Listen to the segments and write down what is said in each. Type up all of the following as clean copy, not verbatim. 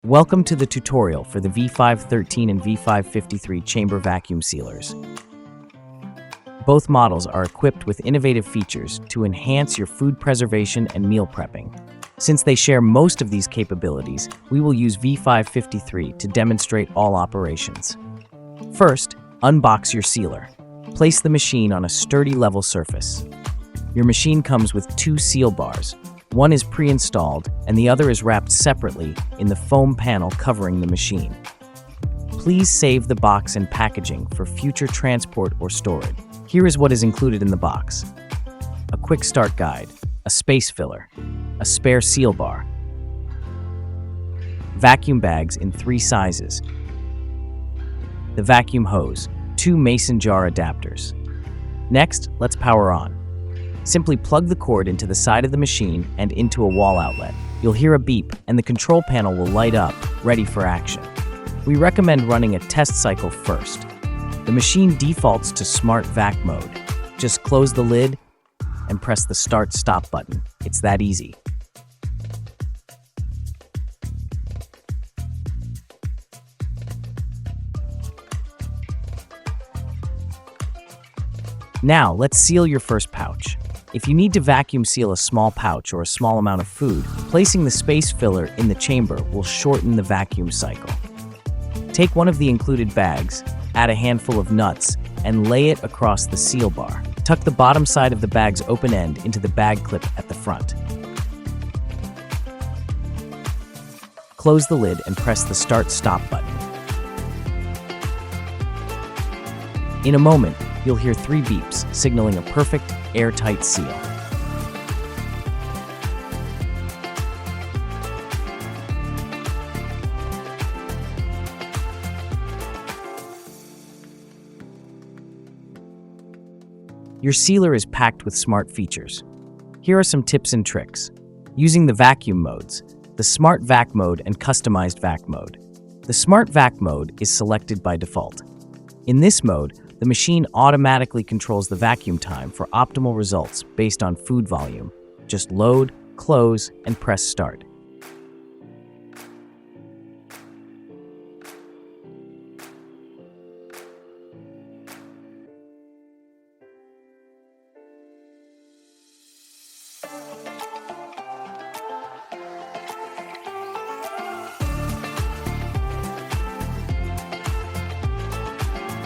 Welcome to the tutorial for the V513 and V553 chamber vacuum sealers. Both models are equipped with innovative features to enhance your food preservation and meal prepping. Since they share most of these capabilities, we will use V553 to demonstrate all operations. First, unbox your sealer. Place the machine on a sturdy level surface. Your machine comes with two seal bars. One is pre-installed and the other is wrapped separately in the foam panel covering the machine. Please save the box and packaging for future transport or storage. Here is what is included in the box: a quick start guide, a space filler, a spare seal bar, vacuum bags in 3 sizes, the vacuum hose, 2 mason jar adapters. Next, let's power on. Simply plug the cord into the side of the machine and into a wall outlet. You'll hear a beep and the control panel will light up, ready for action. We recommend running a test cycle first. The machine defaults to SmartVac mode. Just close the lid and press the start-stop button. It's that easy. Now, let's seal your first pouch. If you need to vacuum seal a small pouch or a small amount of food, placing the space filler in the chamber will shorten the vacuum cycle. Take one of the included bags, add a handful of nuts, and lay it across the seal bar. Tuck the bottom side of the bag's open end into the bag clip at the front. Close the lid and press the start-stop button. In a moment, you'll hear 3 beeps, signaling a perfect, airtight seal. Your sealer is packed with smart features. Here are some tips and tricks. Using the vacuum modes, the SmartVac mode and customized vac mode. The SmartVac mode is selected by default. In this mode, the machine automatically controls the vacuum time for optimal results based on food volume. Just load, close, and press start.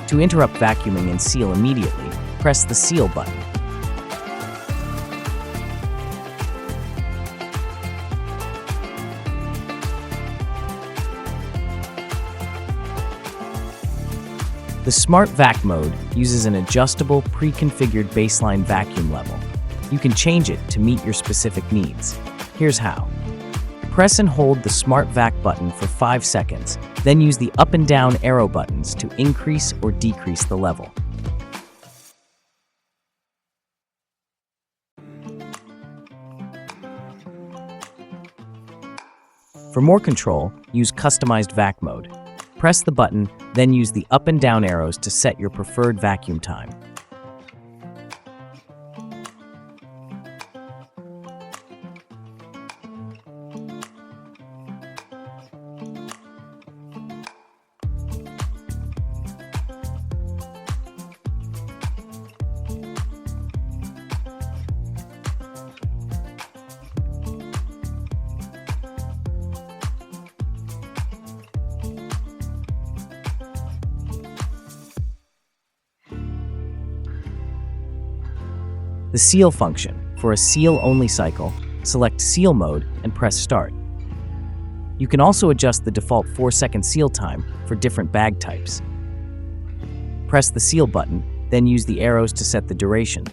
To interrupt vacuuming and seal immediately, press the seal button. The SmartVac mode uses an adjustable, pre-configured baseline vacuum level. You can change it to meet your specific needs. Here's how. Press and hold the SmartVac button for 5 seconds, then use the up and down arrow buttons to increase or decrease the level. For more control, use customized vac mode. Press the button, then use the up and down arrows to set your preferred vacuum time. The seal function. For a seal-only cycle, select seal mode and press start. You can also adjust the default 4-second seal time for different bag types. Press the seal button, then use the arrows to set the duration.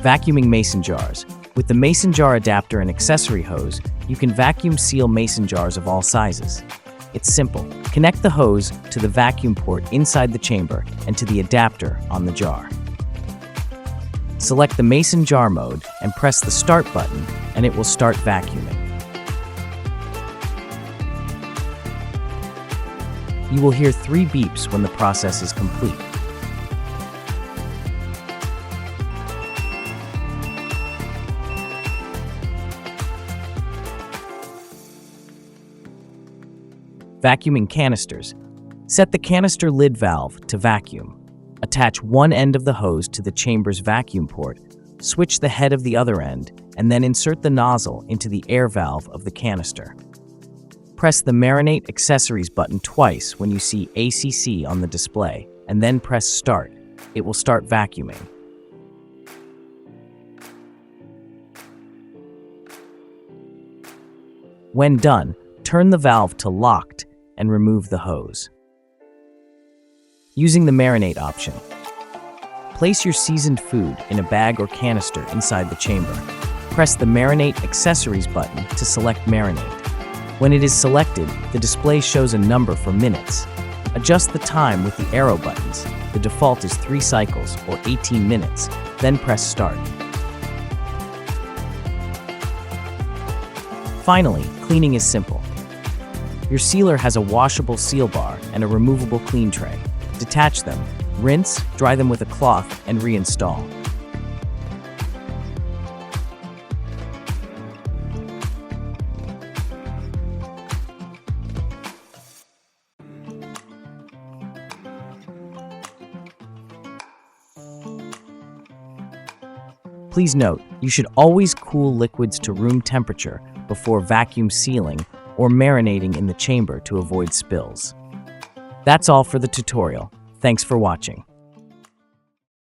Vacuuming mason jars. With the mason jar adapter and accessory hose, you can vacuum seal mason jars of all sizes. It's simple. Connect the hose to the vacuum port inside the chamber and to the adapter on the jar. Select the mason jar mode and press the start button, and it will start vacuuming. You will hear 3 beeps when the process is complete. Vacuuming canisters. Set the canister lid valve to vacuum. Attach one end of the hose to the chamber's vacuum port, switch the head of the other end, and then insert the nozzle into the air valve of the canister. Press the Marinate Accessories button twice when you see ACC on the display, and then press Start. It will start vacuuming. When done, turn the valve to Locked and remove the hose. Using the marinate option. Place your seasoned food in a bag or canister inside the chamber. Press the Marinate Accessories button to select marinate. When it is selected, the display shows a number for minutes. Adjust the time with the arrow buttons. The default is 3 cycles or 18 minutes, then press Start. Finally, cleaning is simple. Your sealer has a washable seal bar and a removable clean tray. Detach them, rinse, dry them with a cloth, and reinstall. Please note, you should always cool liquids to room temperature before vacuum sealing or marinating in the chamber to avoid spills. That's all for the tutorial. Thanks for watching.